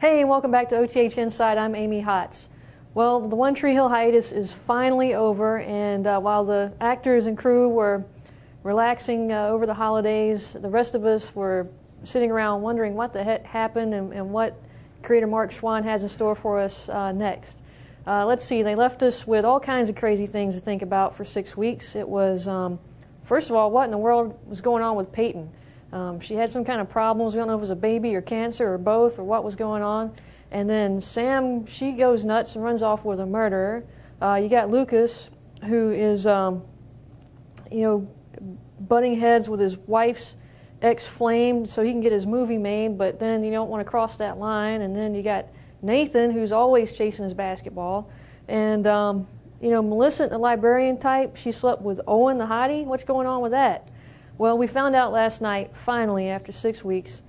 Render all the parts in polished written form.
Hey, and welcome back to OTH Inside. I'm Amy Hotz. Well, the One Tree Hill hiatus is finally over, and while the actors and crew were relaxing over the holidays, the rest of us were sitting around wondering what the heck happened and what creator Mark Schwann has in store for us next. Let's see, they left us with all kinds of crazy things to think about for 6 weeks. It was, first of all, what in the world was going on with Peyton? She had some kind of problems. We don't know if it was a baby or cancer or both or what was going on. And then Sam, she goes nuts and runs off with a murderer. You got Lucas, who is, butting heads with his wife's ex-flame so he can get his movie made, but then you don't want to cross that line. And then you got Nathan, who's always chasing his basketball. And, Melissa, the librarian type, she slept with Owen, the hottie. What's going on with that? Well, we found out last night, finally, after 6 weeks.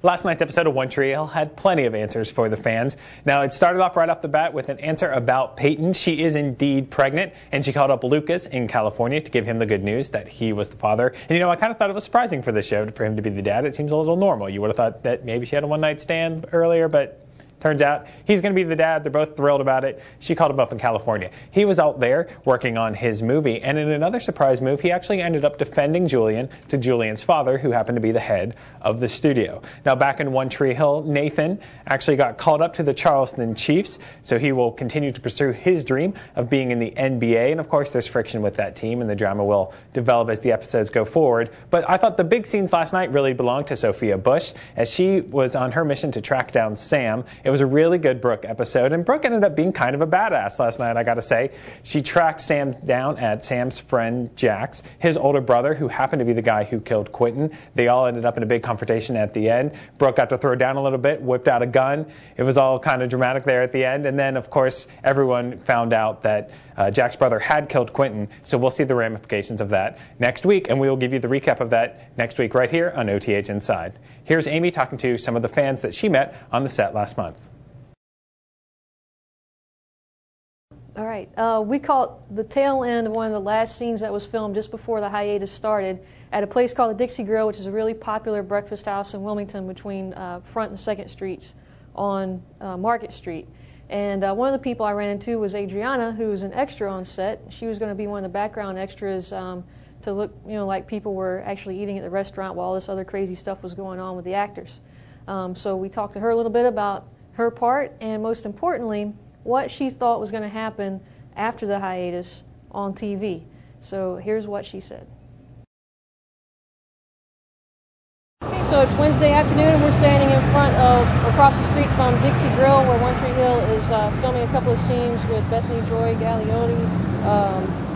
Last night's episode of One Tree Hill had plenty of answers for the fans. Now, it started off right off the bat with an answer about Peyton. She is indeed pregnant, and she called up Lucas in California to give him the good news that he was the father. And, I kind of thought it was surprising for this show for him to be the dad. It seems a little normal. You would have thought that maybe she had a one-night stand earlier, but turns out he's going to be the dad. They're both thrilled about it. She called him up in California. He was out there working on his movie, and in another surprise move, he actually ended up defending Julian to Julian's father, who happened to be the head of the studio. Now, back in One Tree Hill, Nathan actually got called up to the Charleston Chiefs, so he will continue to pursue his dream of being in the NBA. And, of course, there's friction with that team, and the drama will develop as the episodes go forward. But I thought the big scenes last night really belonged to Sophia Bush, as she was on her mission to track down Sam. It was a really good Brooke episode, and Brooke ended up being kind of a badass last night, I gotta say. She tracked Sam down at Sam's friend Jack's, his older brother, who happened to be the guy who killed Quentin. They all ended up in a big confrontation at the end. Brooke got to throw down a little bit, whipped out a gun. It was all kind of dramatic there at the end, and then, of course, everyone found out that Jack's brother had killed Quentin, so we'll see the ramifications of that next week, and we will give you the recap of that next week right here on OTH Inside. Here's Amy talking to some of the fans that she met on the set last month. All right. We caught the tail end of one of the last scenes that was filmed just before the hiatus started at a place called the Dixie Grill, which is a really popular breakfast house in Wilmington between Front and 2nd Streets on Market Street. And one of the people I ran into was Adriana, who was an extra on set. She was going to be one of the background extras to look, like people were actually eating at the restaurant while all this other crazy stuff was going on with the actors. So we talked to her a little bit about her part, and most importantly, what she thought was going to happen after the hiatus on TV. So here's what she said. Okay, so it's Wednesday afternoon, and we're standing across the street from Dixie Grill, where One Tree Hill is filming a couple of scenes with Bethany Joy Gagliotti,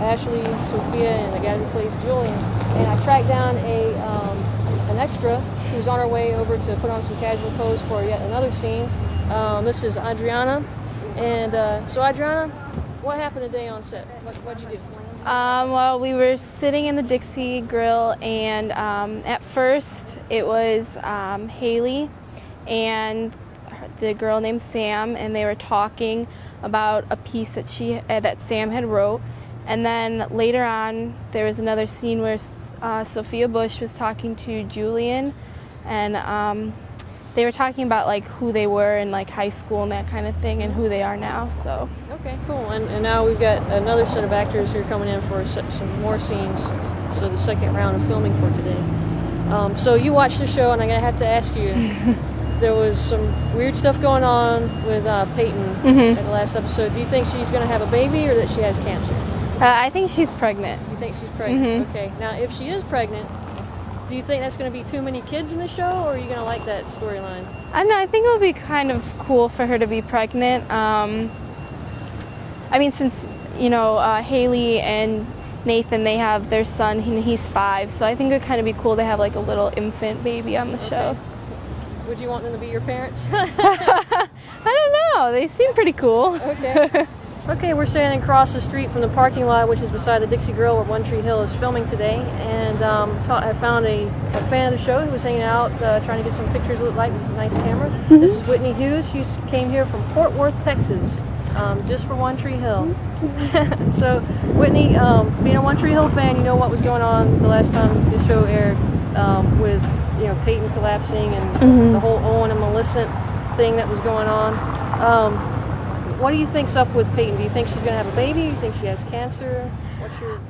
Ashley, Sophia, and the guy who plays Julian. And I tracked down an extra who's on her way over to put on some casual clothes for yet another scene. This is Adriana. And so, Adriana, what happened today on set? What'd you do? Well, we were sitting in the Dixie Grill, and at first it was Haley and the girl named Sam, and they were talking about a piece that Sam had wrote. And then later on, there was another scene where Sophia Bush was talking to Julian, and they were talking about who they were in high school and that kind of thing, and who they are now. So okay, cool. And now we've got another set of actors who are coming in for some more scenes. So the second round of filming for today. So you watched the show, and I'm gonna have to ask you. There was some weird stuff going on with Peyton in the last episode. Do you think she's gonna have a baby, or that she has cancer? I think she's pregnant. You think she's pregnant? Okay. Now, if she is pregnant, do you think that's going to be too many kids in the show, or are you going to like that storyline? I don't know. I think it would be kind of cool for her to be pregnant. Since, Haley and Nathan, they have their son, he's 5, so I think it would kind of be cool to have a little infant baby on the show. Would you want them to be your parents? I don't know. They seem pretty cool. Okay. Okay, we're standing across the street from the parking lot, which is beside the Dixie Grill where One Tree Hill is filming today. And I found a fan of the show who was hanging out, trying to get some pictures that look like with a nice camera. This is Whitney Hughes. She came here from Fort Worth, Texas, just for One Tree Hill. So, Whitney, being a One Tree Hill fan, you know what was going on the last time the show aired with Peyton collapsing and the whole Owen and Millicent thing that was going on. What do you think's up with Peyton? Do you think she's going to have a baby? Do you think she has cancer?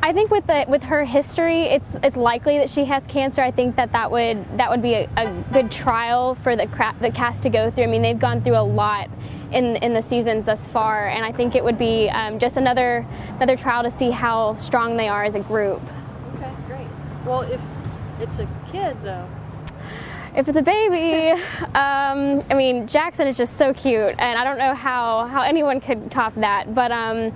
I think with her history, it's likely that she has cancer. I think that would be a good trial for the cast to go through. I mean, they've gone through a lot in the seasons thus far, and I think it would be just another trial to see how strong they are as a group. Okay, great. Well, if it's a kid, though. If it's a baby, I mean, Jackson is just so cute, and I don't know how anyone could top that, but I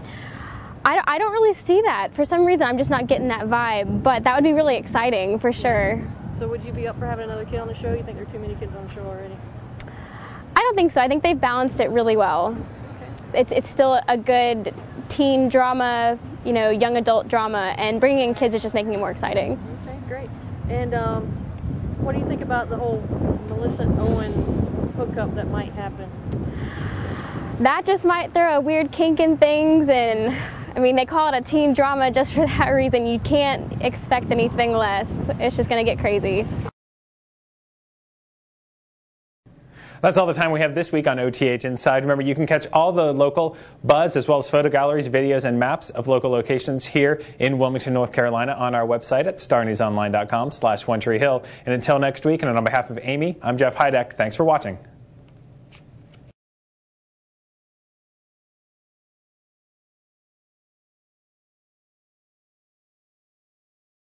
don't really see that. For some reason, I'm just not getting that vibe, but that would be really exciting for sure. So would you be up for having another kid on the show? You think there are too many kids on the show already? I don't think so. I think they've balanced it really well. Okay. It's still a good teen drama, young adult drama, and bringing in kids is just making it more exciting. Okay, great. And what do you think about the whole Melissa and Owen hookup that might happen? That just might throw a weird kink in things, and I mean, they call it a teen drama just for that reason. You can't expect anything less. It's just going to get crazy. That's all the time we have this week on OTH Inside. Remember, you can catch all the local buzz as well as photo galleries, videos, and maps of local locations here in Wilmington, North Carolina on our website at starnewsonline.com/OneTreeHill. And until next week, and on behalf of Amy, I'm Jeff Heideck. Thanks for watching.